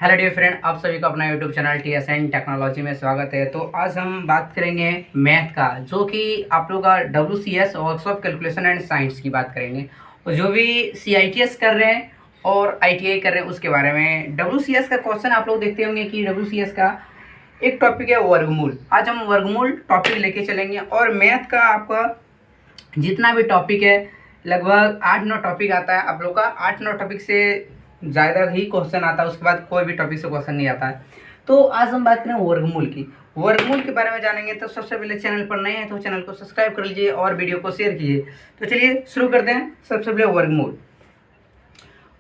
Hello dear friend, आप सभी को अपना यूट्यूब चैनल TSN टेक्नोलॉजी में स्वागत है। तो आज हम बात करेंगे मैथ का, जो कि आप लोग का WCS workshop calculation and science की बात करेंगे। और जो भी CITS कर रहे हैं और ITI कर रहे हैं उसके बारे में। WCS का क्वेश्चन आप लोग देखते होंगे कि WCS का एक टॉपिक है वर्गमूल। आज हम वर्गमूल टॉपिक लेके चलेंगे। और मैथ का आपका जितना भी टॉपिक है लगभग 8-9 टॉपिक आता है। आप लोग का 8-9 टॉपिक से ज़्यादा ही क्वेश्चन आता है, उसके बाद कोई भी टॉपिक से क्वेश्चन नहीं आता है। तो आज हम बात करें वर्गमूल की। वर्गमूल के बारे में जानेंगे। तो सबसे पहले चैनल पर नए हैं तो चैनल को सब्सक्राइब कर लीजिए और वीडियो को शेयर कीजिए। तो चलिए शुरू करते हैं। सबसे पहले वर्गमूल।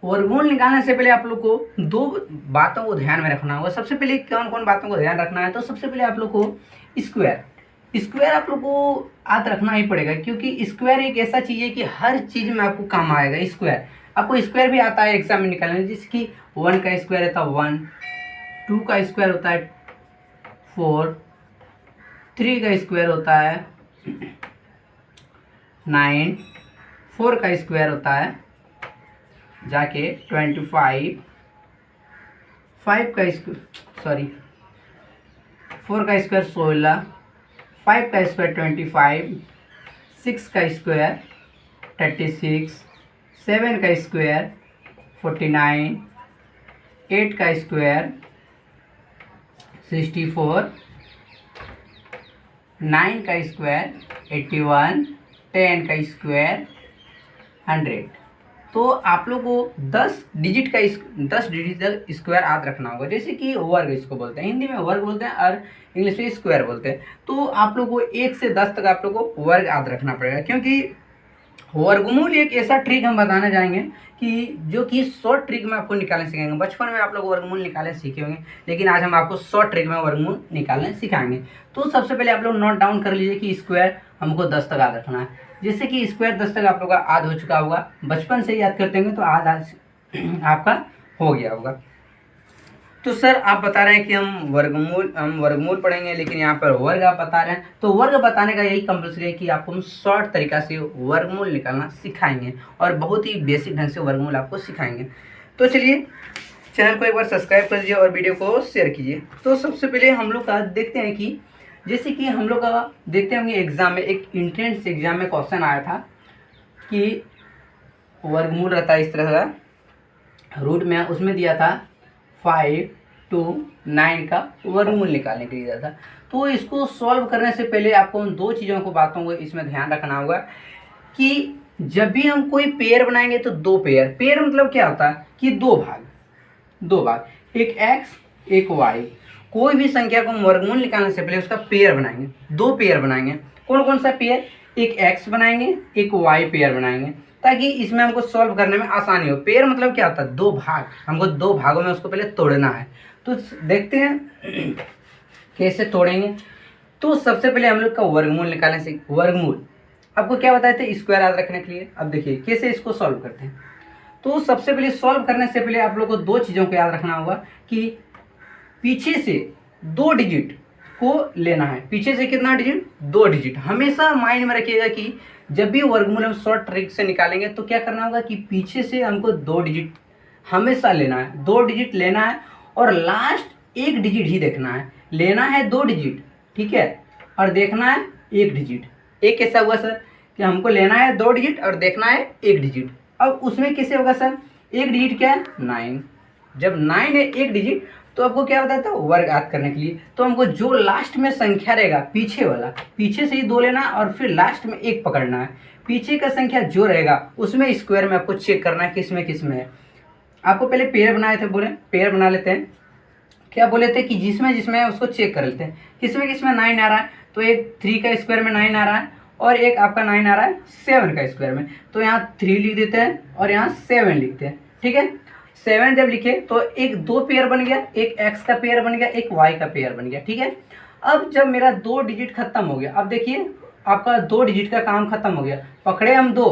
वर्गमूल निकालने से पहले आप लोग को दो बातों को ध्यान में रखना होगा। सबसे पहले कौन कौन बातों को ध्यान रखना है, तो सबसे पहले आप लोग को स्क्वायर आप लोग को याद रखना ही पड़ेगा, क्योंकि स्क्वायर एक ऐसा चीज़ है कि हर चीज़ में आपको काम आएगा। स्क्वायर आपको स्क्वायर भी आता है एग्जाम में निकालने, जैसे कि 1 का स्क्वायर होता है 1, 2 का स्क्वायर होता है 4, 3 का स्क्वायर होता है 9, 4 का स्क्वायर होता है जाके 25, 4 का स्क्वायर 16, 5 का स्क्वायर 25, 6 का स्क्वायर 36, 7 का स्क्वायर 49, 8 का स्क्वायर 64, 9 का स्क्वायर 81, 10 का स्क्वायर 100। तो आप लोग को 10 डिजिट का स्क्वायर याद रखना होगा। जैसे कि वर्ग इसको बोलते हैं, हिंदी में वर्ग बोलते हैं और इंग्लिश में स्क्वायर बोलते हैं। तो आप लोग को 1 से 10 तक आप लोग को वर्ग याद रखना पड़ेगा, क्योंकि वर्गमूल एक ऐसा ट्रिक हम बताने जाएंगे कि जो कि शॉर्ट ट्रिक में आपको निकालने सिखाएंगे। बचपन में आप लोग वर्गमूल निकालने सीखे होंगे, लेकिन आज हम आपको शॉर्ट ट्रिक में वर्गमूल निकालने सिखाएंगे। तो सबसे पहले आप लोग नोट डाउन कर लीजिए कि स्क्वायर हमको 10 तक याद रखना है। जैसे कि स्क्वायर 10 तक आप लोग का याद हो चुका होगा, बचपन से याद करते होंगे तो आज आपका हो गया होगा। तो सर आप बता रहे हैं कि हम वर्गमूल पढ़ेंगे, लेकिन यहाँ पर वर्ग आप बता रहे हैं। तो वर्ग बताने का यही कंपल्सरी है कि आपको हम शॉर्ट तरीका से वर्गमूल निकालना सिखाएंगे और बहुत ही बेसिक ढंग से वर्गमूल आपको सिखाएंगे। तो चलिए चैनल को एक बार सब्सक्राइब कर लीजिए और वीडियो को शेयर कीजिए। तो सबसे पहले हम लोग का देखते हैं कि जैसे कि हम लोग का देखते होंगे एग्जाम में, एक एंट्रेंस एग्जाम में क्वेश्चन आया था कि वर्गमूल रहता है इस तरह का रूट में, उसमें दिया था 5 to 9 का वर्गमूल निकालने के लिए दिया था। तो इसको सॉल्व करने से पहले आपको उन दो चीज़ों को बातों को इसमें ध्यान रखना होगा कि जब भी हम कोई पेयर बनाएंगे तो दो पेयर मतलब क्या होता है कि दो भाग, एक x एक y। कोई भी संख्या को हम वर्गमूल निकालने से पहले उसका पेयर बनाएंगे, दो पेयर बनाएंगे। कौन कौन सा पेयर? एक x बनाएंगे, एक y पेयर बनाएंगे, ताकि इसमें हमको सॉल्व करने में आसानी हो। पेयर मतलब क्या होता है? दो भाग। हमको दो भागों में उसको पहले तोड़ना है। तो देखते हैं कैसे तोड़ेंगे। तो सबसे पहले हम लोग का वर्गमूल निकालने से, वर्गमूल आपको क्या बताए थे? स्क्वायर याद रखने के लिए। अब देखिए कैसे इसको सॉल्व करते हैं। तो सबसे पहले सॉल्व करने से पहले आप लोग को दो चीज़ों को याद रखना होगा कि पीछे से 2 डिजिट को लेना है। पीछे से कितना डिजिट? 2 डिजिट। हमेशा माइंड में रखिएगा कि जब भी वर्गमूल हम शॉर्ट ट्रिक से निकालेंगे तो क्या करना होगा कि पीछे से हमको 2 डिजिट हमेशा लेना है। 2 डिजिट लेना है और लास्ट 1 डिजिट ही देखना है। लेना है 2 डिजिट, ठीक है, और देखना है 1 डिजिट। एक कैसा हुआ सर कि हमको लेना है 2 डिजिट और देखना है 1 डिजिट। अब उसमें कैसे होगा सर? 1 डिजिट क्या है? 9। जब 9 है 1 डिजिट तो आपको क्या बताया था? वर्ग याद करने के लिए। तो हमको जो लास्ट में संख्या रहेगा पीछे वाला, पीछे से ही 2 लेना और फिर लास्ट में 1 पकड़ना है। पीछे का संख्या जो रहेगा उसमें स्क्वायर में आपको चेक करना है किसमें है। आपको पहले पेयर बनाए थे, बोले पेयर बना लेते हैं। क्या बोले थे कि जिसमें है उसको चेक कर लेते हैं किसमें 9 आ रहा है। तो एक 3 का स्क्वायर में 9 आ रहा है और एक आपका 9 आ रहा है 7 का स्क्वायर में। तो यहाँ 3 लिख देते हैं और यहाँ 7 लिखते हैं, ठीक है। 7 जब लिखे तो एक 2 पेयर बन गया, एक x का पेयर बन गया, एक y का पेयर बन गया, ठीक है। अब जब मेरा 2 डिजिट खत्म हो गया, अब देखिए आपका 2 डिजिट का काम खत्म हो गया। पकड़े हम 2,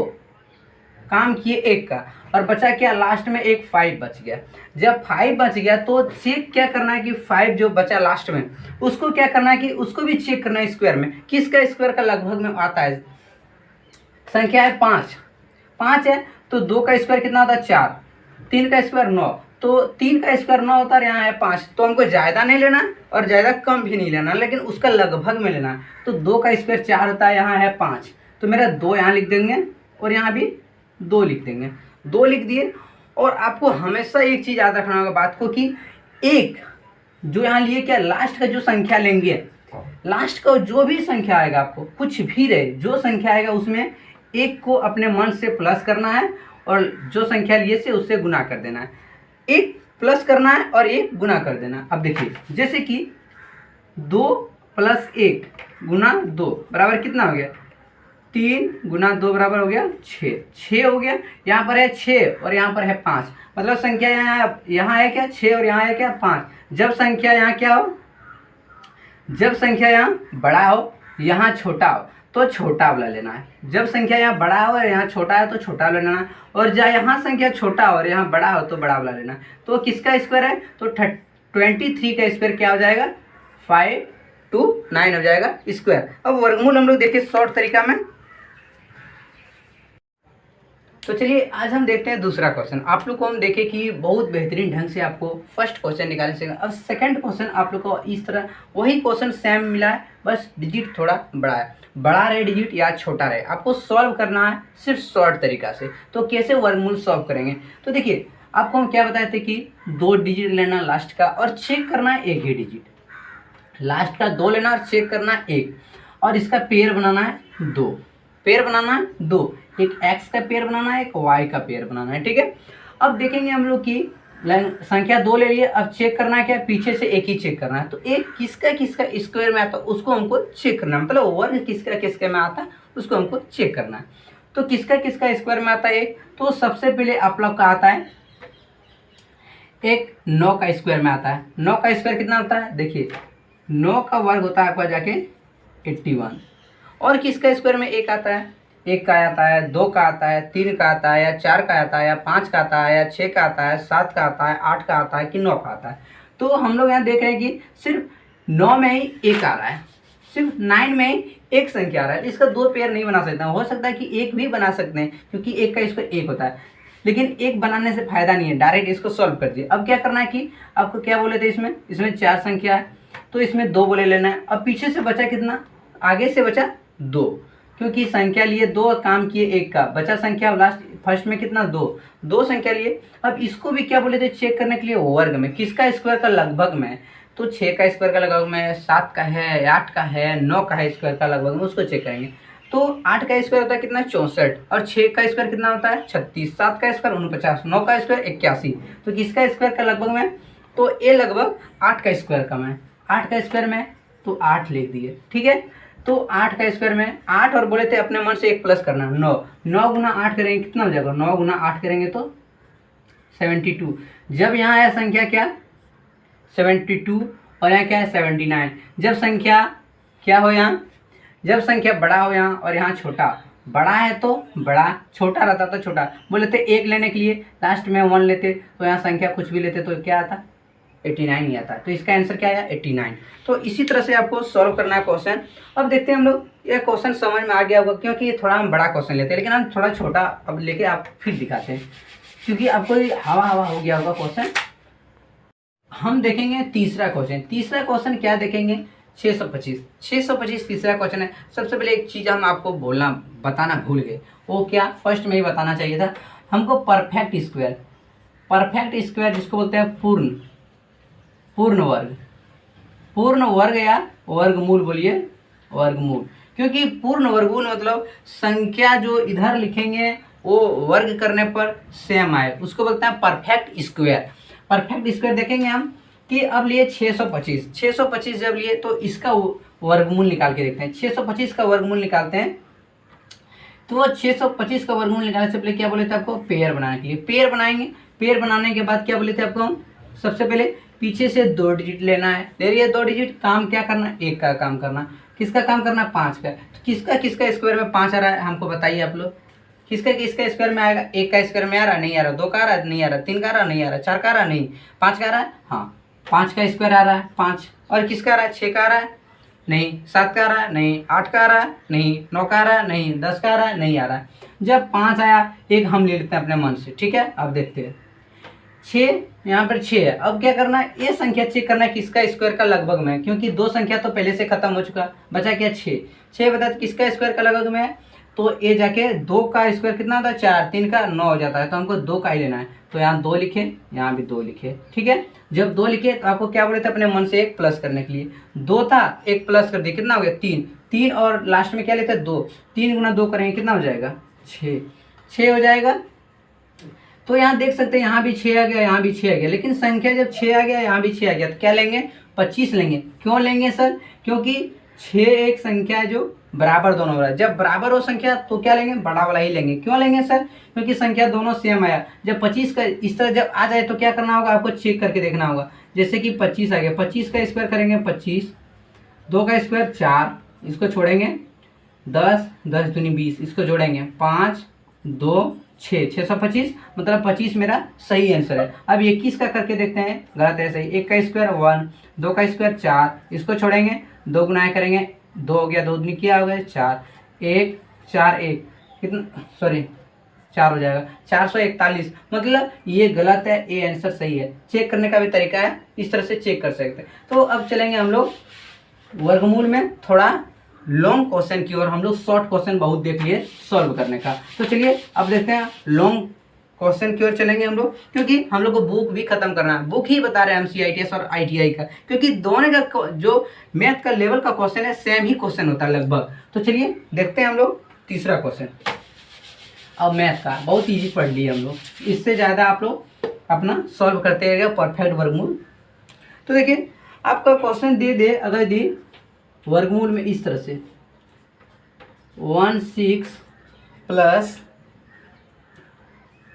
काम किए 1 का, और बचा क्या? लास्ट में एक 5 बच गया। जब 5 बच गया तो चेक क्या करना है कि 5 जो बचा लास्ट में उसको क्या करना है कि उसको भी चेक करना है स्क्वायर में। किसका स्क्वायर का लगभग में आता है? संख्या है 5 है तो 2 का स्क्वायर कितना होता है? 4। 3 का स्क्वायर 9। तो 3 का स्क्वायर 9 होता है और यहाँ है 5, तो हमको ज़्यादा नहीं लेना और ज़्यादा कम भी नहीं लेना, लेकिन उसका लगभग में लेना। तो 2 का स्क्वायर 4 होता है, यहाँ है 5, तो मेरा 2 यहाँ लिख देंगे और यहाँ भी 2 लिख देंगे, 2 लिख दिए। और आपको हमेशा एक चीज़ याद रखना होगा बात को कि एक जो यहाँ लिए क्या लास्ट का जो संख्या लेंगे, लास्ट का जो भी संख्या आएगा, आपको कुछ भी रहे जो संख्या आएगा उसमें एक को अपने मन से प्लस करना है और जो संख्या लिए से उससे गुना कर देना है। एक प्लस करना है और एक गुना कर देना। अब देखिए जैसे कि 2 + 1 गुना 2 बराबर कितना हो गया, 3 गुना 2 बराबर हो गया 6, 6 हो गया। यहाँ पर है 6 और यहाँ पर है 5, मतलब संख्या यहाँ है क्या 6 और यहाँ है क्या 5। जब संख्या यहाँ क्या हो, जब संख्या यहाँ बड़ा हो यहाँ छोटा हो तो छोटा वाला लेना है। जब संख्या यहाँ बड़ा हो और यहाँ छोटा है तो छोटा वाला लेना है, और जब यहाँ संख्या छोटा हो और यहाँ बड़ा हो तो बड़ा वाला लेना है। तो किसका स्क्वायर है, तो 23 का स्क्वायर क्या हो जाएगा, 529 हो जाएगा स्क्वायर। अब वर्गमूल हम लोग देखिए शॉर्ट तरीका में। तो चलिए आज हम देखते हैं दूसरा क्वेश्चन। आप लोग को हम देखें कि बहुत बेहतरीन ढंग से आपको फर्स्ट क्वेश्चन निकालने से। अब सेकंड क्वेश्चन आप लोग को इस तरह वही क्वेश्चन सेम मिला है, बस डिजिट थोड़ा बड़ा है, बड़ा रहे डिजिट या छोटा रहे, आपको सॉल्व करना है सिर्फ शॉर्ट तरीका से। तो कैसे वर्गमूल सॉल्व करेंगे, तो देखिए आपको हम क्या बताए थे कि 2 डिजिट लेना लास्ट का और चेक करना है एक ही डिजिट, लास्ट का 2 लेना और चेक करना है 1, और इसका पेयर बनाना है 2, पेयर बनाना है 2, एक x का पेयर बनाना है, एक y का पेयर बनाना है, ठीक है। अब देखेंगे हम लोग की संख्या 2 ले लिए, अब चेक करना है क्या, पीछे से एक ही चेक करना है। तो एक किसका किसका स्क्वायर में आता है उसको हमको चेक करना है, मतलब वर्ग किसका किसके में आता है उसको हमको चेक करना है। तो किसका किसका स्क्वायर में आता है एक, तो सबसे पहले आप लोग का आता है एक 9 का स्क्वायर में आता है। 9 का स्क्वायर कितना होता है, देखिए 9 का वर्ग होता है आपका जाके 81, और किसका स्क्वायर में एक आता है, 1 का आता है, 2 का आता है, 3 का आता है, या 4 का आता है, या 5 का आता है, या 6 का आता है, 7 का आता है, 8 का आता है कि 9 का आता है। तो हम लोग यहाँ देख रहे हैं कि सिर्फ 9 में ही 1 आ रहा है, सिर्फ 9 में ही एक संख्या आ रहा है। इसका 2 पेयर नहीं बना सकते, हो सकता है कि एक भी बना सकते हैं क्योंकि 1 का स्क्वायर 1 होता है, लेकिन एक बनाने से फायदा नहीं है, डायरेक्ट इसको सॉल्व कर दिए। अब क्या करना है कि आपको क्या बोले थे, इसमें 4 संख्या है तो इसमें 2 बोले लेना है। अब पीछे से बचा कितना, आगे से बचा 2, क्योंकि संख्या लिए 2 काम किए 1 का, बचा संख्या लास्ट फर्स्ट में कितना 2 संख्या लिए। अब इसको भी क्या बोले थे चेक करने के लिए वर्ग में, किसका स्क्वायर का लगभग में, तो 6 का स्क्वायर का लगभग में, 7 का है, 8 का है, 9 का है स्क्वायर का लगभग में, उसको चेक करेंगे। तो 8 का स्क्वायर होता है कितना 64, और 6 का स्क्वायर कितना होता है 36, 7 का स्क्वायर 49, 9 का स्क्वायर 81। तो किसका स्क्वायर का लगभग में, तो ये लगभग 8 का स्क्वायर का में, 8 का स्क्वायर में तो 8 लिख दिए, ठीक है। तो 8 का स्क्वायर में 8, और बोले थे अपने मन से एक प्लस करना 9, 9 गुना 8 करेंगे कितना हो जाएगा, 9 गुना 8 करेंगे तो 72। जब यहाँ है संख्या क्या 72 और यहाँ क्या है 79, जब संख्या क्या हो यहाँ, जब संख्या बड़ा हो यहाँ और यहाँ छोटा, बड़ा है तो बड़ा, छोटा रहता तो छोटा। बोले थे 1 लेने के लिए लास्ट में 1 लेते तो यहाँ संख्या कुछ भी लेते तो क्या आता 89 ही आता। तो इसका आंसर क्या आया 89। तो इसी तरह से आपको सॉल्व करना है क्वेश्चन। अब देखते हैं हम लोग, ये क्वेश्चन समझ में आ गया होगा क्योंकि ये थोड़ा हम बड़ा क्वेश्चन लेते हैं, लेकिन हम थोड़ा छोटा अब लेके आप फिर दिखाते हैं क्योंकि आपको हवा हो गया होगा क्वेश्चन। हम देखेंगे तीसरा क्वेश्चन। तीसरा क्वेश्चन क्या देखेंगे 625 तीसरा क्वेश्चन है। सबसे पहले एक चीज़ हम आपको बताना भूल गए, वो क्या फर्स्ट में ही बताना चाहिए था हमको, परफेक्ट स्क्वायर जिसको बोलते हैं पूर्ण वर्ग या वर्गमूल, बोलिए वर्गमूल, क्योंकि पूर्ण वर्गमूल मतलब संख्या जो इधर लिखेंगे वो वर्ग करने पर सेम आए, उसको बोलते हैं परफेक्ट स्क्वायर। परफेक्ट स्क्वायर देखेंगे हम कि अब लिए 625 जब लिए तो इसका वर्गमूल निकाल के देखते हैं। 625 का वर्गमूल निकालते हैं, तो 625 का वर्गमूल निकालने से पहले क्या बोले थे आपको, पेयर बनाने के लिए पेयर बनाएंगे। पेयर बनाने के बाद क्या बोले थे आपको, सबसे पहले पीछे से 2 डिजिट लेना है, ले रही है 2 डिजिट, काम क्या करना 1 का काम करना, किसका काम करना 5 का। तो किसका स्क्वायर में 5 आ रहा है हमको बताइए आप लोग, किसका स्क्वायर में आएगा, 1 का स्क्वायर में आ रहा नहीं आ रहा, 2 का आ रहा नहीं आ रहा, 3 का आ रहा नहीं आ रहा, 4 का आ रहा नहीं, 5 का आ रहा है, हाँ 5 का स्क्वायर आ रहा है 5, और किसका आ रहा है 6 का आ रहा है नहीं, 7 का आ रहा है नहीं, 8 का आ रहा है नहीं, 9 का आ रहा है नहीं, 10 का आ रहा है नहीं आ रहा है। जब 5 आया एक हम ले लेते हैं अपने मन से, ठीक है। अब देखते हैं 6, यहाँ पर 6 है। अब क्या करना है, ये संख्या चेक करना है किसका स्क्वायर का लगभग में है, क्योंकि 2 संख्या तो पहले से खत्म हो चुका, बचा क्या 6। 6 बता किसका स्क्वायर का लगभग में है, तो ये जाके 2 का स्क्वायर कितना होता है 4, 3 का 9 हो जाता है, तो हमको 2 का ही लेना है। तो यहाँ 2 लिखे, यहाँ भी 2 लिखे, ठीक है। जब 2 लिखे तो आपको क्या बोले थे अपने मन से एक प्लस करने के लिए, 2 था एक प्लस कर दिया, कितना हो गया 3, 3 और लास्ट में क्या लेते हैं 2, 3 गुना 2 करेंगे कितना हो जाएगा 6, 6 हो जाएगा। तो यहाँ देख सकते हैं यहाँ भी 6 आ गया, यहाँ भी 6 आ गया, लेकिन संख्या जब 6 आ गया यहाँ भी 6 आ गया, तो क्या लेंगे 25 लेंगे। क्यों लेंगे सर, क्योंकि 6 एक संख्या है जो बराबर दोनों हो रहा है, जब बराबर हो संख्या तो क्या लेंगे बड़ा वाला ही लेंगे। क्यों लेंगे सर, क्योंकि संख्या दोनों सेम आया। जब 25 का इस तरह जब आ जाए तो क्या करना होगा, आपको चेक करके देखना होगा। जैसे कि 25 आ गया, 25 का स्क्वायर करेंगे 25, 2 का स्क्वायर 4, इसको छोड़ेंगे 10, 10 दूनी 20, इसको जोड़ेंगे 5, 2, 6, 625, मतलब 25 मेरा सही आंसर है। अब 21 का करके देखते हैं, गलत है सही। 1 का स्क्वायर 1, 2 का स्क्वायर 4, इसको छोड़ेंगे 2 गुना करेंगे 2 हो गया, 2 दूनी क्या हो गया 4, 1 4 1 कितना सॉरी 4 हो जाएगा 441, मतलब ये गलत है, ये आंसर सही है। चेक करने का भी तरीका है, इस तरह से चेक कर सकते हैं। तो अब चलेंगे हम लोग वर्गमूल में थोड़ा लॉन्ग क्वेश्चन की ओर। हम लोग शॉर्ट क्वेश्चन बहुत देख लिए सॉल्व करने का, तो चलिए अब देखते हैं लॉन्ग क्वेश्चन की ओर चलेंगे हम लोग, क्योंकि हम लोग को बुक भी खत्म करना है। बुक ही बता रहे हैं हम CITS और ITI का, क्योंकि दोनों का जो मैथ का लेवल का क्वेश्चन है सेम ही क्वेश्चन होता है लगभग। तो चलिए देखते हैं हम लोग तीसरा क्वेश्चन। अब मैथ का बहुत ईजी पढ़ लिए हम लोग, इससे ज़्यादा आप लोग अपना सॉल्व करते रहेगा परफेक्ट वर्गमूल। तो देखिए आपका क्वेश्चन दे अगर दी वर्गमूल में इस तरह से 16 प्लस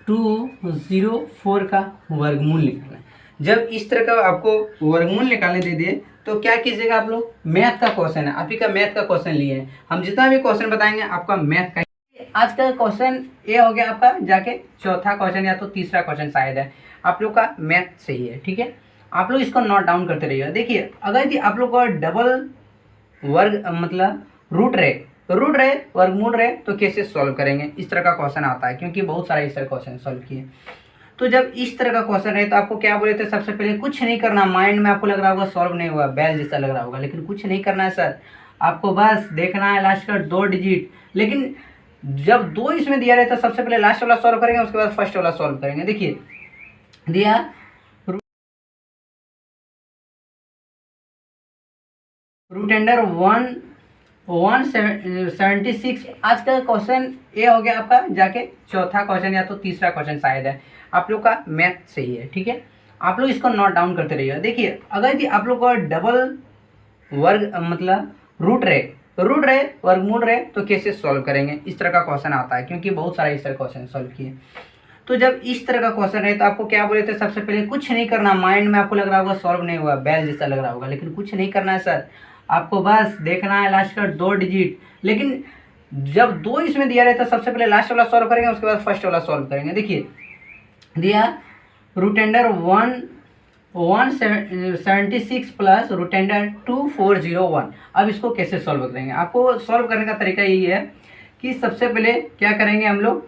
204 का वर्गमूल निकालना है। जब इस तरह का आपको वर्गमूल निकालने दे दिए तो क्या कीजिएगा आप लोग, मैथ का क्वेश्चन है, आप ही का मैथ का क्वेश्चन लिए हैं हम, जितना भी क्वेश्चन बताएंगे आपका मैथ का। आज का क्वेश्चन ये हो गया आपका जाके चौथा क्वेश्चन या तो तीसरा क्वेश्चन शायद है, आप लोग का मैथ सही है, ठीक है। आप लोग इसको नोट डाउन करते रहिएगा। देखिए अगर आप लोग का डबल वर्ग मतलब रूट रहे वर्गमूल रहे तो कैसे सॉल्व करेंगे, इस तरह का क्वेश्चन आता है, क्योंकि बहुत सारा इस तरह क्वेश्चन सॉल्व किए। तो जब इस तरह का क्वेश्चन है तो आपको क्या बोले थे, सबसे पहले कुछ नहीं करना, माइंड में आपको लग रहा होगा सॉल्व नहीं हुआ, बैल जैसा लग रहा होगा, लेकिन कुछ नहीं करना है सर, आपको बस देखना है लास्ट का 2 डिजिट। लेकिन जब 2 इसमें दिया रहता है सबसे पहले लास्ट वाला सॉल्व करेंगे, उसके बाद फर्स्ट वाला सॉल्व करेंगे। देखिए दिया रूट अंडर 176। आज का क्वेश्चन ये हो गया आपका जाके चौथा क्वेश्चन या तो तीसरा क्वेश्चन शायद है, आप लोग का मैथ सही है, ठीक है। आप लोग इसको नोट डाउन करते रहिएगा। देखिए अगर आप लोग का डबल वर्ग मतलब रूट रहे वर्गमूल रहे तो कैसे सॉल्व करेंगे, इस तरह का क्वेश्चन आता है, क्योंकि बहुत सारा इस तरह क्वेश्चन सॉल्व किए। तो जब इस तरह का क्वेश्चन है तो आपको क्या बोले थे, सबसे पहले कुछ नहीं करना, माइंड में आपको लग रहा होगा सॉल्व नहीं हुआ, बैल जैसा लग रहा होगा, लेकिन कुछ नहीं करना है सर, आपको बस देखना है लास्ट का 2 डिजिट। लेकिन जब 2 इसमें दिया रहता है सबसे पहले लास्ट वाला सॉल्व करेंगे, उसके बाद फर्स्ट वाला सॉल्व करेंगे। देखिए दिया root under 176 plus root under 2401। अब इसको कैसे सॉल्व करेंगे, आपको सॉल्व करने का तरीका यही है कि सबसे पहले क्या करेंगे हम लोग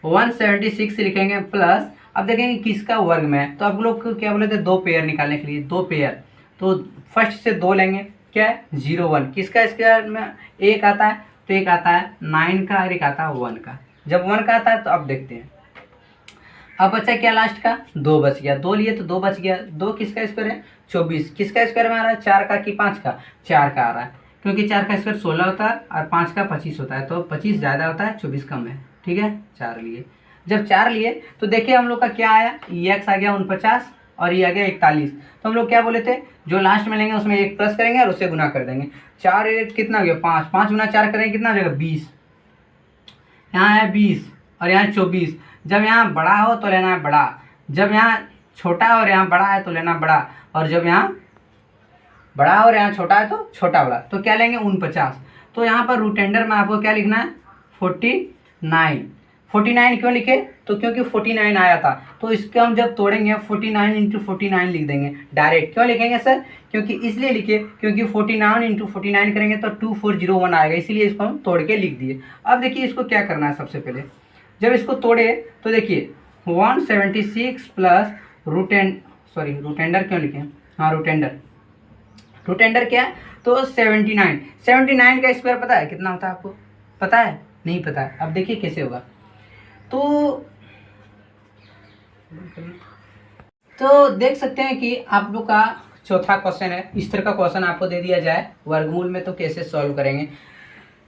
176 लिखेंगे प्लस, अब देखेंगे किसका वर्ग में है, तो आप लोग को क्या बोले थे 2 पेयर निकालने के लिए, 2 पेयर, तो फर्स्ट से 2 लेंगे, क्या है 01, किसका स्क्वायर में 1 आता है, तो 1 आता है 9 का और 1 आता है 1 का। जब 1 का आता है तो अब देखते हैं, अब बचा क्या लास्ट का 2 बच गया, 2 लिए तो 2 बच गया, 2 किसका स्क्वायर है 24, किसका स्क्वायर में आ रहा है 4 का कि 5 का, 4 का आ रहा है, क्योंकि 4 का स्क्वायर 16 होता है और 5 का 25 होता है, तो 25 ज़्यादा होता है 24 कम है, ठीक है। 4 लिए, जब 4 लिए तो देखिए हम लोग का क्या आया, x आ गया 49 और ये आ गया 41। तो हम लोग क्या बोले थे, जो लास्ट में लेंगे उसमें 1 प्लस करेंगे और उससे गुना कर देंगे। 4 कितना हो गया 5, 5 गुना 4 करेंगे कितना हो जाएगा 20, यहाँ है 20 और यहाँ 24। जब यहाँ बड़ा हो तो लेना है बड़ा, जब यहाँ छोटा और यहाँ बड़ा है तो लेना बड़ा, और जब यहाँ बड़ा और यहाँ छोटा है तो छोटा वाला, तो क्या लेंगे 49। तो यहाँ पर रूट अंडर में आपको क्या लिखना है 49। 49 क्यों लिखे, तो क्योंकि 49 आया था, तो इसको हम जब तोड़ेंगे 49 इंटू 49 लिख देंगे डायरेक्ट। क्यों लिखेंगे सर, क्योंकि इसलिए लिखे क्योंकि 49 इंटू 49 करेंगे तो 2401 आएगा, इसीलिए इसको हम तोड़ के लिख दिए। अब देखिए इसको क्या करना है, सबसे पहले जब इसको तोड़े तो देखिए 176 प्लस रूटेंडर क्यों लिखे, हाँ रूटेंडर क्या है, तो 79 का स्क्वायर पता है कितना होता है आपको, पता है, नहीं पता है, अब देखिए कैसे होगा। तो देख सकते हैं कि आप लोग का चौथा क्वेश्चन है, इस तरह का क्वेश्चन आपको दे दिया जाए वर्गमूल में तो कैसे सॉल्व करेंगे।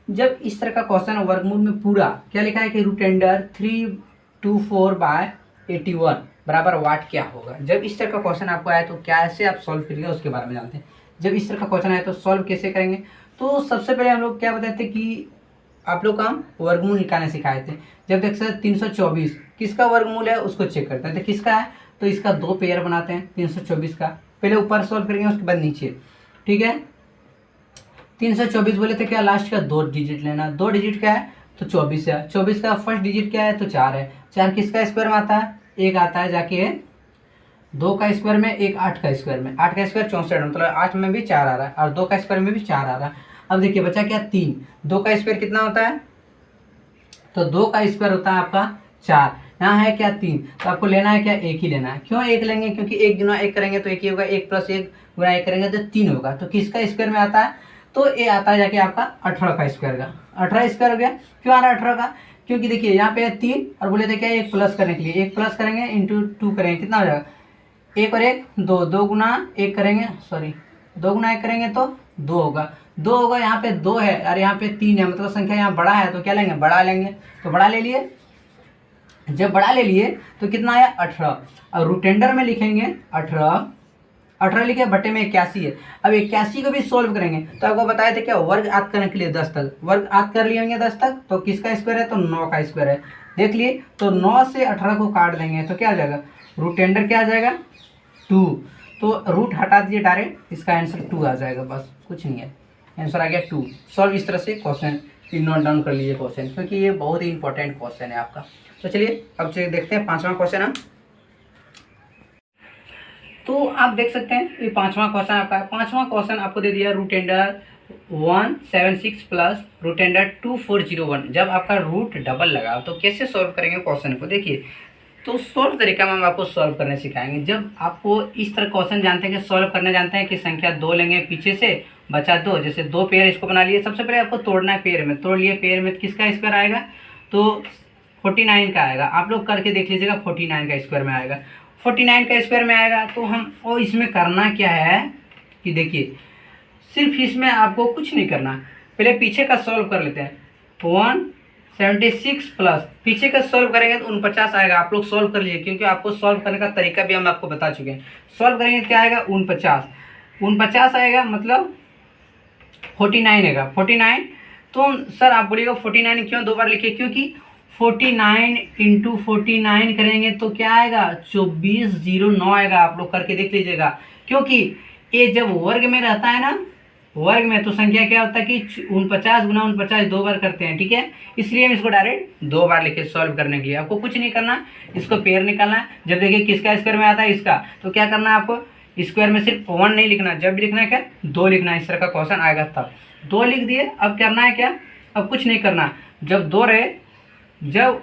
जब इस तरह का क्वेश्चन वर्गमूल में पूरा क्या लिखा है कि रूटेंडर 324/81 बराबर वाट क्या होगा। जब इस तरह का क्वेश्चन आपको आया तो कैसे आप सॉल्व करिएगा उसके बारे में जानते हैं। जब इस तरह का क्वेश्चन आया तो सॉल्व कैसे करेंगे, तो सबसे पहले हम लोग क्या बताए थे कि आप लोग का हम वर्गमूल निकालने सिखाए थे। जब देख सकते 324 किसका वर्गमूल है उसको चेक करते हैं, तो किसका है, तो इसका 2 पेयर बनाते हैं 324 का, पहले ऊपर सॉल्व करेंगे उसके बाद नीचे, ठीक है। 324 बोले थे क्या, लास्ट का 2 डिजिट लेना, 2 डिजिट क्या है तो 24 है, 24 का फर्स्ट डिजिट क्या है तो 4 है, 4 किसका स्क्वायर में आता है, 1 आता है जाके 2 का स्क्वायर में, 1 8 का स्क्वायर में, 8 का स्क्वायर 64, मतलब 8 में भी 4 आ रहा है और 2 का स्क्वायर में भी 4 आ रहा है। अब देखिए बचा क्या 3, 2 का स्क्वायर कितना होता है, तो 2 का स्क्वायर होता है आपका 4, यहाँ है क्या 3, तो आपको लेना है क्या, एक ही लेना है। क्यों एक लेंगे, क्योंकि 1 गुना 1 करेंगे तो 1 ही होगा, 1 + 1 गुना 1 करेंगे तो 3 होगा, तो किसका स्क्वायर में आता है, तो ये आता है जाके आपका 18 का स्क्वायर का, 18 स्क्वायर हो गया। क्यों आ रहा है 18 का, क्योंकि देखिए यहाँ पे 3 और बोले थे क्या 1 प्लस करने के लिए, 1 प्लस करेंगे इंटू 2 करेंगे, कितना हो जाएगा 1 और 1 2, 2 गुना 1 करेंगे, 2 गुना 1 करेंगे तो 2 होगा, 2 होगा, यहाँ पे 2 है और यहाँ पे 3 है, मतलब संख्या यहाँ बड़ा है तो क्या लेंगे, बड़ा लेंगे, तो बड़ा ले लिए। जब बड़ा ले लिए तो कितना आया 18, और रूटेंडर में लिखेंगे 18 लिखे, बटे में 81 है। अब 81 को भी सोल्व करेंगे तो आपको बताया था क्या, वर्ग आत करने के लिए 10 तक, वर्ग आत कर लिए होंगे 10 तक, तो किसका स्क्वायर है, तो 9 का स्क्वायर है, देख लिए। तो 9 से 18 को काट देंगे तो क्या आ जाएगा, रूटेंडर क्या आ जाएगा 2, तो रूट हटा दीजिए डायरेक्ट, इसका आंसर 2 आ जाएगा, बस कुछ नहीं है, आंसर आ गया 2। सॉल्व इस तरह से क्वेश्चन नोट डाउन कर लीजिए क्वेश्चन, क्योंकि ये बहुत ही इंपॉर्टेंट क्वेश्चन है आपका। तो चलिए अब देखते हैं 5वां क्वेश्चन हम। तो आप देख सकते हैं ये 5वां क्वेश्चन आपका है। 5वां क्वेश्चन आपको दे दिया रूटेंडर 176 प्लस रूटेंडर 2401, जब आपका रूट डबल लगा तो कैसे सॉल्व करेंगे क्वेश्चन को, देखिए तो सॉल्व तरीका में हम आपको सॉल्व करने सिखाएंगे। जब आपको इस तरह क्वेश्चन जानते हैं कि सॉल्व करने जानते हैं कि संख्या 2 लेंगे पीछे से बचा 2, जैसे 2 पेयर इसको बना लिए, सबसे पहले आपको तोड़ना है पेयर में, तोड़ लिए पेयर में किसका स्क्वायर आएगा, तो 49 का आएगा, आप लोग करके देख लीजिएगा 49 का स्क्वायर में आएगा, 49 का स्क्वायर में आएगा। तो हम और इसमें करना क्या है कि देखिए सिर्फ इसमें आपको कुछ नहीं करना, पहले पीछे का सॉल्व कर लेते हैं, 176 प्लस पीछे का सॉल्व करेंगे तो 49 आएगा, आप लोग सॉल्व कर लीजिए क्योंकि आपको सॉल्व करने का तरीका भी हम आपको बता चुके हैं। सॉल्व करेंगे क्या आएगा 49 आएगा, मतलब 49 आएगा 49। तो सर आप बोलिएगा 49 क्यों 2 बार लिखे, क्योंकि 49 × 49 करेंगे तो क्या आएगा 2409 आएगा, आप लोग करके देख लीजिएगा। क्योंकि ये जब वर्ग में रहता है ना, वर्ग में तो संख्या क्या होता है कि 49 गुना 49 2 बार करते हैं, ठीक है, इसलिए हम इसको डायरेक्ट 2 बार लिखे सॉल्व करने के लिए। आपको कुछ नहीं करना, इसको पेयर निकालना है। जब देखिए किसका स्क्वायर में आता है इसका, तो क्या करना है आपको स्क्वायर में सिर्फ 1 नहीं लिखना, जब भी लिखना है क्या 2 लिखना है, इस तरह का क्वेश्चन आएगा तब 2 लिख दिए। अब करना है क्या, अब कुछ नहीं करना, जब 2 रहे, जब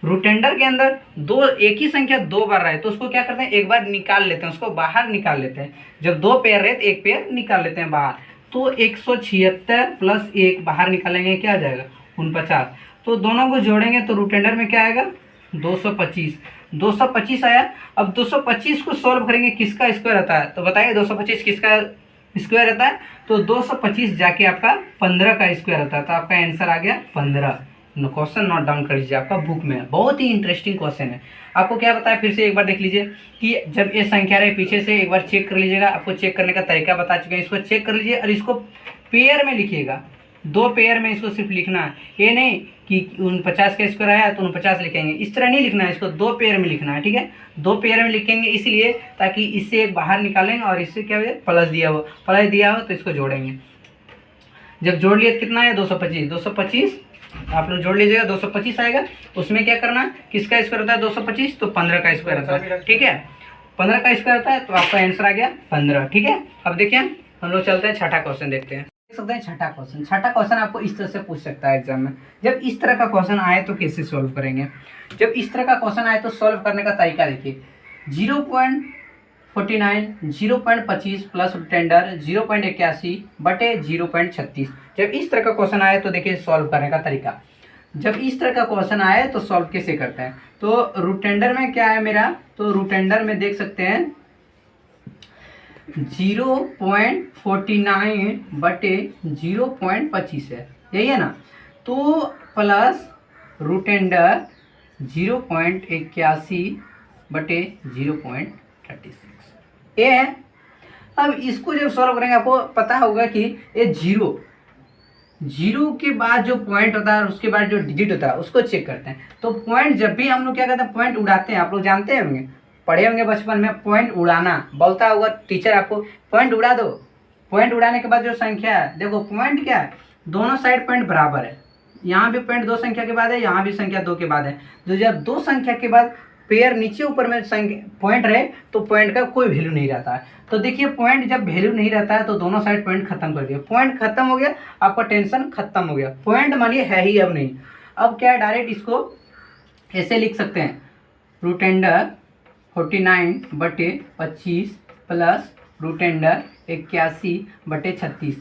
रूटेंडर के अंदर एक ही संख्या 2 बार रहे तो उसको क्या करते हैं एक बार निकाल लेते हैं, उसको बाहर निकाल लेते हैं। जब 2 पेयर रहे तो 1 पेयर निकाल लेते हैं बाहर, तो 176 प्लस 1 बाहर निकालेंगे क्या आ जाएगा 49। तो दोनों को जोड़ेंगे तो रूटेंडर में क्या आएगा 225 आया। अब 225 को सॉल्व करेंगे, किसका स्क्वायर रहता है, तो बताइए 225 किसका स्क्वायर रहता है, तो 225 जाके आपका 15 का स्क्वायर रहता है, तो आपका आंसर आ गया 15। क्वेश्चन नोट डाउन कर लीजिए, आपका बुक में बहुत ही इंटरेस्टिंग क्वेश्चन है। आपको क्या बताया फिर से एक बार देख लीजिए कि जब ये संख्या रहे पीछे से एक बार चेक कर लीजिएगा, आपको चेक करने का तरीका बता चुके हैं, इसको चेक कर लीजिए और इसको पेयर में लिखिएगा, 2 पेयर में इसको सिर्फ लिखना है, ये नहीं कि 49 का स्क्वायर आया तो 49 लिखेंगे, इस तरह नहीं लिखना है, इसको 2 पेयर में लिखना है, ठीक है 2 पेयर में लिखेंगे इसलिए ताकि इससे एक बाहर निकालेंगे और इससे क्या हो प्लस दिया हो तो इसको जोड़ेंगे। जब जोड़ लिए तो कितना है 225 आप लोग जोड़ लीजिएगा, 225 आएगा। उसमें क्या करना है, किसका स्क्वायर होता है 225, तो 15 का स्क्वायर होता है, ठीक है 15 का स्क्वायर होता है, तो आपका आंसर आ गया 15, ठीक है। अब देखिए हम लोग चलते हैं छठा क्वेश्चन देखते हैं। देख सकते हैं छठा क्वेश्चन आपको इस तरह से पूछ सकता है एग्जाम में। जब इस तरह का क्वेश्चन आए तो कैसे सॉल्व करेंगे, जब इस तरह का क्वेश्चन आए तो सॉल्व करने का तरीका देखिए। 0.49 0.25 प्लस टेंडर 0.81 बटे 0.36। जब इस तरह का क्वेश्चन आए तो देखिए सॉल्व करने का तरीका। जब इस तरह का क्वेश्चन आए तो सॉल्व कैसे करते हैं। तो रूट टेंडर में क्या है मेरा, तो रूट टेंडर में देख सकते हैं 0.49 बटे 0.25 है, यही है ना। तो प्लस रूट टेंडर 0.81 बटे 0.36 ये है। अब इसको जब सॉल्व करेंगे आपको पता होगा कि ये जीरो के बाद जो पॉइंट होता है और उसके बाद जो डिजिट होता है उसको चेक करते हैं। तो पॉइंट जब भी हम लोग क्या करते हैं, पॉइंट उड़ाते हैं। आप लोग जानते होंगे, पढ़े होंगे बचपन में, पॉइंट उड़ाना बोलता होगा टीचर आपको, पॉइंट उड़ा दो। पॉइंट उड़ाने के बाद जो संख्या है, देखो पॉइंट क्या है, दोनों साइड पॉइंट बराबर है। यहाँ भी पॉइंट 2 संख्या के बाद है, यहाँ भी संख्या 2 के बाद है। तो जब 2 संख्या के बाद पेयर नीचे ऊपर में पॉइंट रहे तो पॉइंट का कोई वैल्यू नहीं रहता है। तो देखिए पॉइंट जब वैल्यू नहीं रहता है तो दोनों साइड पॉइंट खत्म कर दिया। पॉइंट खत्म हो गया, आपका टेंशन खत्म हो गया। पॉइंट मानिए है ही अब नहीं। अब क्या है, डायरेक्ट इसको ऐसे लिख सकते हैं, रूट अंडर 49 बटे 25 प्लस रूट अंडर 81 बटे 36।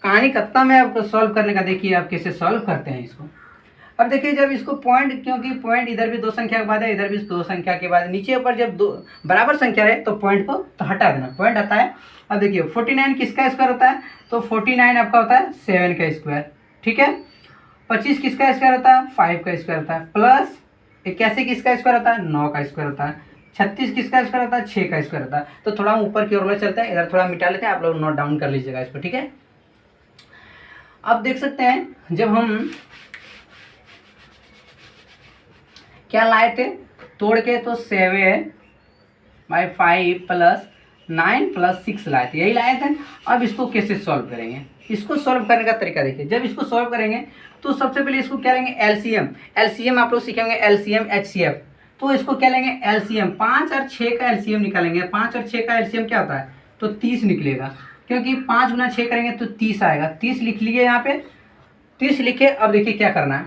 कहानी खत्म है आपको सॉल्व करने का। देखिए आप कैसे सॉल्व करते हैं इसको। अब देखिए जब इसको पॉइंट, क्योंकि पॉइंट इधर भी 2 संख्या के बाद है, इधर भी 2 संख्या के बाद, नीचे ऊपर जब 2 बराबर संख्या है तो पॉइंट को तो हटा देना, पॉइंट आता है। अब देखिए 49 किसका स्क्वायर होता है, तो 49 आपका होता है 7 का स्क्वायर, ठीक है। 25 किसका स्क्वायर होता है, 5 का स्क्वायर होता है। प्लस 81 किसका स्क्वायर होता है, 9 का स्क्वायर होता है। 36 किसका स्क्वायर होता है, 6 का स्क्वायर होता है। तो थोड़ा ऊपर की ओर में चलता है, इधर थोड़ा मिटा लेते हैं, आप लोग नोट डाउन कर लीजिएगा इसको, ठीक है। अब देख सकते हैं जब हम क्या लाए थे तोड़ के, तो 7/5 प्लस 9 प्लस 6 लाए थे, यही लाए थे। अब इसको कैसे सॉल्व करेंगे, इसको सॉल्व करने का तरीका देखिए। जब इसको सॉल्व करेंगे तो सबसे पहले इसको क्या लेंगे, एलसीएम। एलसीएम आप लोग सीखेंगे, एलसीएम एचसीएफ। तो इसको क्या लेंगे, एलसीएम। 5 और 6 का एलसीएम निकालेंगे। 5 और 6 का एलसीएम क्या होता है, तो 30 निकलेगा, क्योंकि 5 गुना 6 करेंगे तो 30 आएगा। 30 लिख लीजिए यहाँ पे, 30 लिखे। अब देखिए क्या करना है,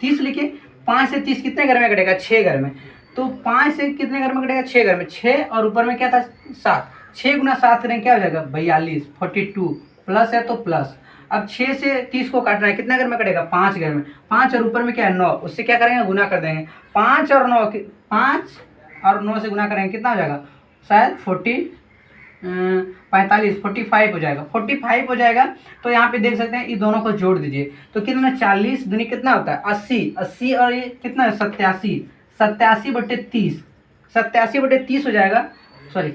30 लिखे। 5 से 30 कितने घर में कटेगा, 6 घर में। तो 5 से कितने घर में कटेगा, 6 घर में। 6 और ऊपर में क्या था, 7। 6 गुना 7 करेंगे क्या हो जाएगा, 42, 42 प्लस है तो प्लस। अब 6 से 30 को काटना है, कितना घर में कटेगा, 5 घर में। 5 और ऊपर में क्या है, 9, उससे क्या करेंगे, गुना कर देंगे। 5 और 9 से गुना करेंगे, कितना हो जाएगा, शायद 45 हो जाएगा, 45 हो जाएगा। तो यहाँ पे देख सकते हैं, ये दोनों को जोड़ दीजिए तो कितना, 40 दूनी कितना होता है, 80 और ये कितना है, 87 बटे 30, 87 बटे 30 हो जाएगा, सॉरी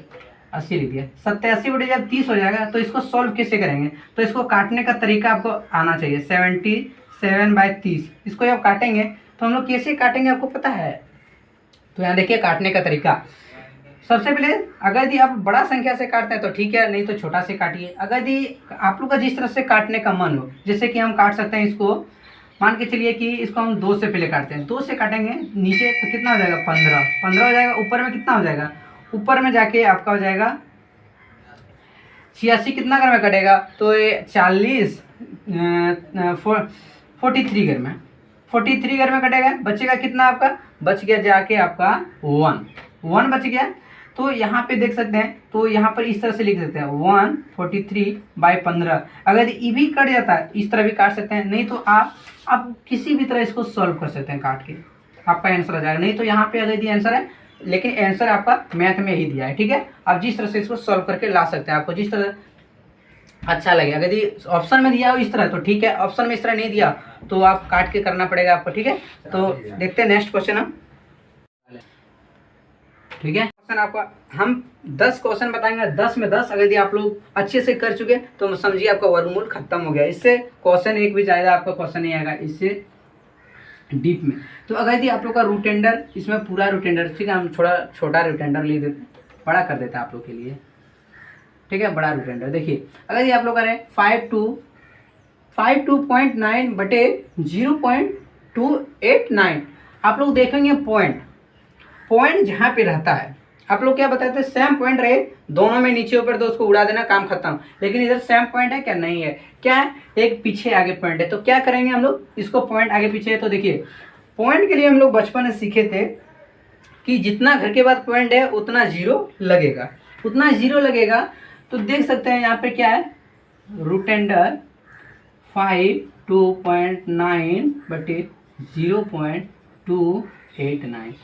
80 लिख दिया। 87 बटे जब 30 हो जाएगा तो इसको सॉल्व कैसे करेंगे, तो इसको काटने का तरीका आपको आना चाहिए। 77/30 इसको जब काटेंगे तो हम लोग कैसे काटेंगे आपको पता है। तो यहाँ देखिए काटने का तरीका। सबसे पहले अगर यदि आप बड़ा संख्या से काटते हैं तो ठीक है, नहीं तो छोटा से काटिए। अगर यदि आप लोग का जिस तरह से काटने का मन हो, जैसे कि हम काट सकते हैं इसको, मान के चलिए कि इसको हम 2 से पहले काटते हैं। 2 से काटेंगे नीचे तो कितना हो जाएगा, 15 हो जाएगा। ऊपर में कितना हो जाएगा, ऊपर में जाके आपका हो जाएगा 86, कितना घर में कटेगा, तो ये 40 43 घर में, 43 घर में कटेगा। बचेगा कितना आपका, बच गया जाके आपका 1 बच गया। तो यहाँ पे देख सकते हैं, तो यहाँ पर इस तरह से लिख सकते हैं 143/15। अगर ये भी कट जाता है इस तरह भी काट सकते हैं, नहीं तो आप किसी भी तरह इसको सॉल्व कर सकते हैं काट के, आपका आंसर आ जाएगा। नहीं तो यहाँ पे अगर ये आंसर है, लेकिन आंसर आपका मैथ में ही दिया है, ठीक है। आप जिस तरह से इसको सॉल्व करके ला सकते हैं, आपको जिस तरह अच्छा लगे। अगर ये ऑप्शन में दिया हो इस तरह तो ठीक है, ऑप्शन में इस तरह नहीं दिया तो आप काट के करना पड़ेगा आपको, ठीक है। तो देखते हैं नेक्स्ट क्वेश्चन हम, ठीक है। क्वेश्चन आपका हम 10 क्वेश्चन बताएंगे, 10 में 10 अगर यदि आप लोग अच्छे से कर चुके तो समझिए आपका वर्गमूल खत्म हो गया। इससे क्वेश्चन एक भी ज़्यादा आपका क्वेश्चन नहीं आएगा इससे डीप में। तो अगर यदि आप लोग का रूट टेंडर, इसमें पूरा रूट टेंडर, ठीक है, हम थोड़ा छोटा रूट टेंडर ले देते, बड़ा कर देते हैं आप लोग के लिए, ठीक है। बड़ा रूट टेंडर देखिए, अगर ये आप लोग करें 52.9 बटे 0.289, आप लोग देखेंगे पॉइंट जहाँ पे रहता है, आप लोग क्या बताते हैं, सेम पॉइंट रहे दोनों में, नीचे ऊपर, तो उसको उड़ा देना, काम खत्म। लेकिन इधर सेम पॉइंट है क्या, नहीं है। क्या है, एक पीछे आगे पॉइंट है। तो क्या करेंगे हम लोग, इसको पॉइंट आगे पीछे है तो देखिए पॉइंट के लिए हम लोग बचपन में सीखे थे कि जितना घर के बाद पॉइंट है उतना जीरो लगेगा, उतना जीरो लगेगा। तो देख सकते हैं यहाँ पे क्या है, रूट अंडर 5 2.9 बटे 0.289।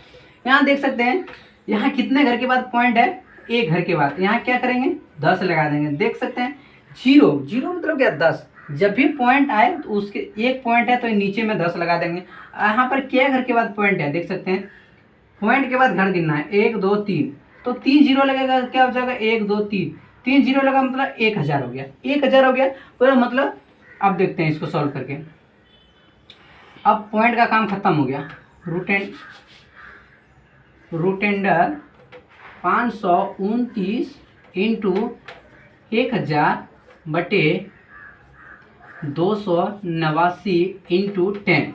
यहाँ देख सकते हैं यहाँ कितने घर के बाद पॉइंट है, एक घर के बाद। यहाँ क्या करेंगे 10 लगा देंगे। देख सकते हैं जीरो, जीरो मतलब क्या 10। जब भी पॉइंट आए तो उसके एक पॉइंट है तो नीचे में 10 लगा देंगे। यहाँ पर क्या घर के बाद पॉइंट है, देख सकते हैं पॉइंट के बाद घर गिनना है 1 2 3, तो 3 जीरो लगेगा, क्या हो जाएगा 1 2 3, 3 जीरो लगा मतलब 1000 हो गया, 1000 हो गया। तो मतलब अब देखते हैं इसको सॉल्व करके। अब पॉइंट का काम खत्म हो गया। रूट अंडर 529 इंटू 1000 बटे 289 इंटू 10।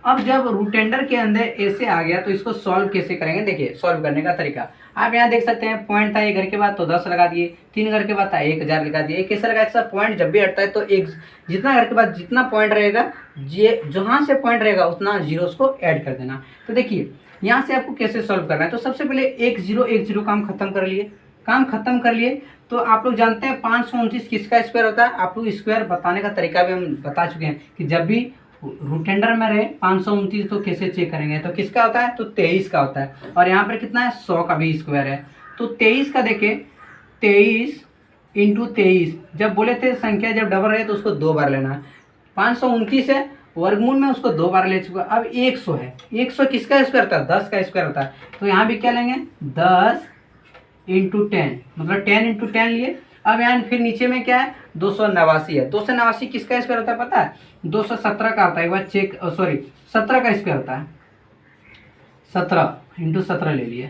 अब जब रूट अंडर के अंदर ऐसे आ गया तो इसको सॉल्व कैसे करेंगे, देखिए सॉल्व करने का तरीका। आप यहाँ देख सकते हैं पॉइंट था एक घर के बाद तो 10 लगा दिए, 3 घर के बाद था 1000 लगा दिए। कैसे लगाया सर, पॉइंट जब भी हटता है तो एक जितना घर के बाद जितना पॉइंट रहेगा, ये जहाँ से पॉइंट रहेगा उतना जीरो को ऐड कर देना। तो देखिए यहाँ से आपको कैसे सॉल्व करना है। तो सबसे पहले 1 0 काम खत्म कर लिए, काम खत्म कर लिए। तो आप लोग जानते हैं 529 किसका स्क्वायर होता है, आप लोग स्क्वायर बताने का तरीका भी हम बता चुके हैं कि जब भी रूट अंडर में रहे 529 तो कैसे चेक करेंगे। तो किसका होता है, तो 23 का होता है। और यहाँ पर कितना है 100 का भी स्क्वायर है। तो 23 का देखिए 23 इंटू 23, जब बोले थे संख्या जब डबल रहे तो उसको 2 बार लेना है। 529 है, वर्गमूल में उसको 2 बार ले चुका। अब 100 है, 100 किसका स्क्वायर होता है, 10 का स्क्वायर होता है। तो यहाँ भी क्या लेंगे 10 इंटू 10, मतलब 10 इंटू 10 लिए। अब यहाँ फिर नीचे में क्या है 289 है, 289 किसका स्क्वायर होता है पता है, 217 का होता है। एक बार चेक, सॉरी 17 का स्क्वायर होता है। 17 इंटू 17 ले लिए।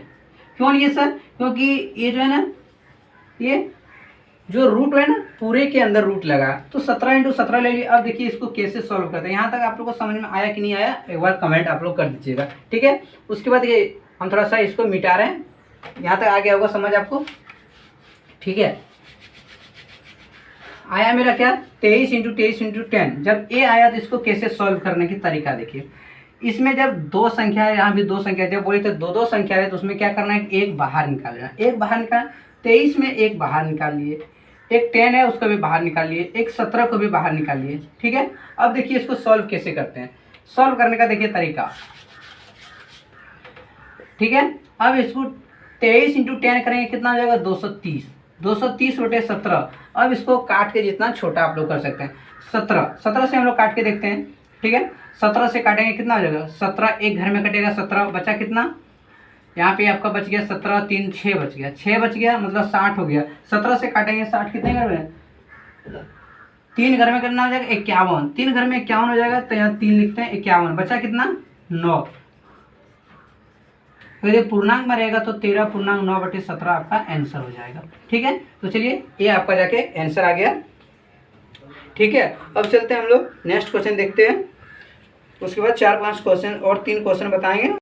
क्यों लिए सर, क्योंकि ये जो है ना, ये जो रूट है ना पूरे के अंदर रूट लगा, तो 17 इंटू 17 ले लिए। अब देखिए इसको कैसे सॉल्व करते हैं। यहाँ तक आप लोग को समझ में आया कि नहीं आया, एक बार कमेंट आप लोग कर दीजिएगा, ठीक है। उसके बाद ये हम थोड़ा सा इसको मिटा रहे हैं। यहाँ तक आ गया होगा समझ आपको, ठीक है। आया मेरा क्या 23 इंटू 10। जब ए आया तो इसको कैसे सॉल्व करने की तरीका देखिए। इसमें जब दो संख्या है, यहाँ भी दो संख्या, जब बोले तो दो संख्या है तो उसमें क्या करना है, एक बाहर निकालना, एक बाहर निकाल। 23 में एक बाहर निकाल लिए, एक 10 है उसको भी बाहर निकाल लिए, एक 17 को भी बाहर निकाल लिए, ठीक है। अब देखिए इसको सॉल्व कैसे करते हैं। सॉल्व करने का देखिए तरीका, ठीक है। अब इसको 23 इंटू 10 करेंगे कितना हो जाएगा 230, 230 बटे 17। अब इसको काट के जितना छोटा आप लोग कर सकते हैं। 17 से हम लोग काट के देखते हैं, ठीक है। 17 से काटेंगे कितना हो जाएगा, 17 एक घर में कटेगा, 17 बचा कितना, यहाँ पे आपका बच गया 17 3 6 बच गया, 6 बच गया मतलब 60 हो गया। 17 से काटेंगे 60 कितने घर में, 3 घर में करना हो जाएगा 51, 3 घर में 51 हो जाएगा। तो यहाँ 3 लिखते हैं, 51 बचा कितना 9। यदि पूर्णांक में रहेगा तो 13.9/17 आपका आंसर हो जाएगा, ठीक है। तो चलिए ये आपका जाके आंसर आ गया, ठीक है। अब चलते हैं हम लोग नेक्स्ट क्वेश्चन देखते हैं। उसके बाद 4-5 क्वेश्चन और 3 क्वेश्चन बताएंगे।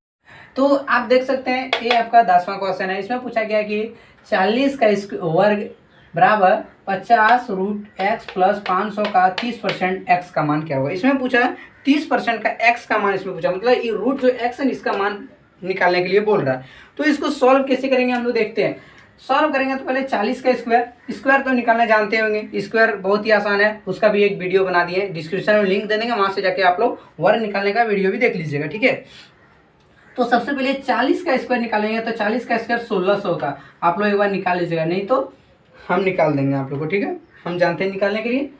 तो आप देख सकते हैं ये आपका 10वां क्वेश्चन है। इसमें पूछा गया कि 40 का वर्ग बराबर 50 रूट एक्स प्लस 500 का 30% एक्स का मान क्या होगा। इसमें पूछा 30% का एक्स का मान, इसमें पूछा मतलब ये रूट जो एक्स है इसका मान निकालने के लिए बोल रहा है। तो इसको सॉल्व कैसे करेंगे हम लोग देखते हैं। सॉल्व करेंगे तो पहले 40 का स्क्वायर तो निकालना जानते होंगे। स्क्वायर बहुत ही आसान है, उसका भी एक वीडियो बना दिए, डिस्क्रिप्शन में लिंक दे देंगे, वहाँ से जाके आप लोग वर्ग निकालने का वीडियो भी देख लीजिएगा, ठीक है। तो सबसे पहले 40 का स्क्वायर निकालेंगे तो 40 का स्क्वायर 1600 होगा। आप लोग एक बार निकाल लीजिएगा, नहीं तो हम निकाल देंगे आप लोग को, ठीक है। हम जानते हैं निकालने के लिए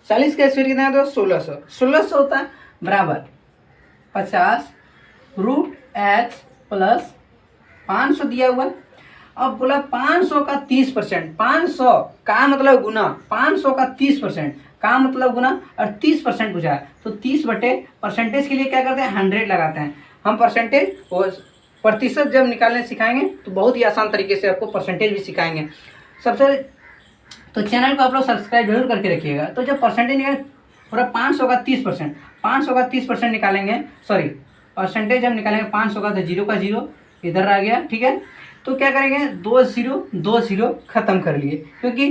40 का स्क्वायर कितना है तो 1600 होता है बराबर 50 रूट एक्स प्लस 500 दिया हुआ। अब बोला 500 का 30%, 500 का मतलब गुना, 500 का 30% का मतलब गुना, और 30% पूछा है तो 30 बटे परसेंटेज के लिए क्या करते हैं 100 लगाते हैं हम। परसेंटेज और प्रतिशत जब निकालने सिखाएंगे तो बहुत ही आसान तरीके से आपको परसेंटेज भी सिखाएंगे। सबसे तो चैनल को आप लोग सब्सक्राइब जरूर करके रखिएगा। तो जब परसेंटेज निकाल पूरा 500 का 30%, 500 का 30% निकालेंगे, सॉरी परसेंटेज जब निकालेंगे 500 का तो 0 का 0 इधर आ गया, ठीक है। तो क्या करेंगे 2 0 खत्म कर लिए, क्योंकि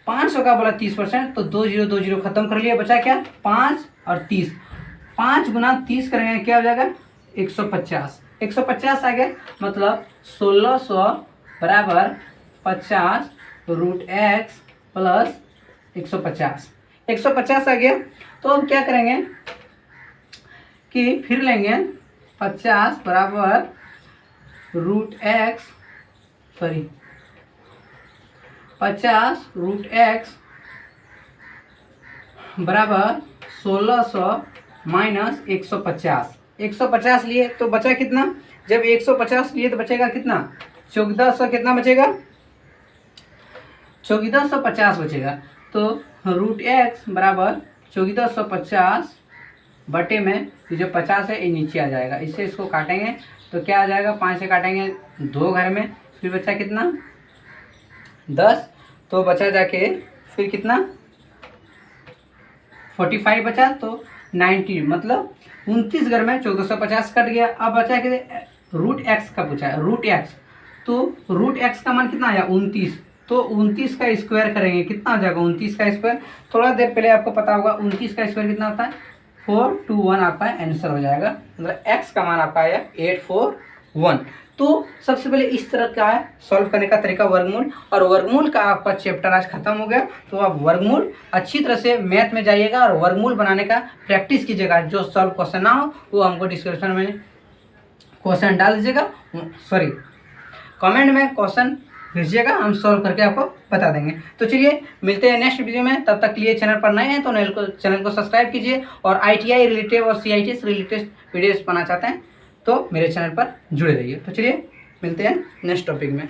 500 का बोला 30% तो 2 0 खत्म कर लिए। बचा क्या 5 और 30, 5 गुना 30 करेंगे क्या हो जाएगा 150। 150 आ गया, मतलब 1600 बराबर 50 रूट एक्स प्लस 150। 150 आ गया, तो हम क्या करेंगे कि फिर लेंगे 50 बराबर root x, sorry 50 root x बराबर 1600 माइनस 150। 150 लिए तो बचा कितना, जब 150 लिए तो बचेगा कितना, 1400, कितना बचेगा 1450 बचेगा। तो रूट एक्स बराबर 1450 बटे में जो 50 है ये नीचे आ जाएगा, इससे इसको काटेंगे तो क्या आ जाएगा, 5 से काटेंगे 2 घर में, फिर बचा कितना 10, तो बचा जाके फिर कितना 45 बचा, तो 90, मतलब 29 घर में 1450 कट गया। अब बचा कि रूट एक्स का पूछा है, रूट एक्स, तो रूट एक्स का मान कितना आया 29, तो 29 का स्क्वायर करेंगे, कितना हो जाएगा 29 का स्क्वायर, थोड़ा देर पहले आपको पता होगा 29 का स्क्वायर कितना होता है 421, आपका आंसर हो जाएगा, मतलब एक्स का मान आपका आया 841। तो सबसे पहले इस तरह का है सॉल्व करने का तरीका वर्गमूल, और वर्गमूल का आपका चैप्टर आज खत्म हो गया। तो आप वर्गमूल अच्छी तरह से मैथ में जाइएगा और वर्गमूल बनाने का प्रैक्टिस कीजिएगा। जो सॉल्व क्वेश्चन ना हो वो हमको डिस्क्रिप्शन में क्वेश्चन डाल दीजिएगा, सॉरी कमेंट में क्वेश्चन भेजिएगा, हम सॉल्व करके आपको बता देंगे। तो चलिए मिलते हैं नेक्स्ट वीडियो में, तब तक के लिए चैनल पर नए हैं तो चैनल को सब्सक्राइब कीजिए, और ITI रिलेटेड और CIT से रिलेटेड वीडियोस पाना चाहते हैं तो मेरे चैनल पर जुड़े रहिए। तो चलिए मिलते हैं नेक्स्ट टॉपिक में।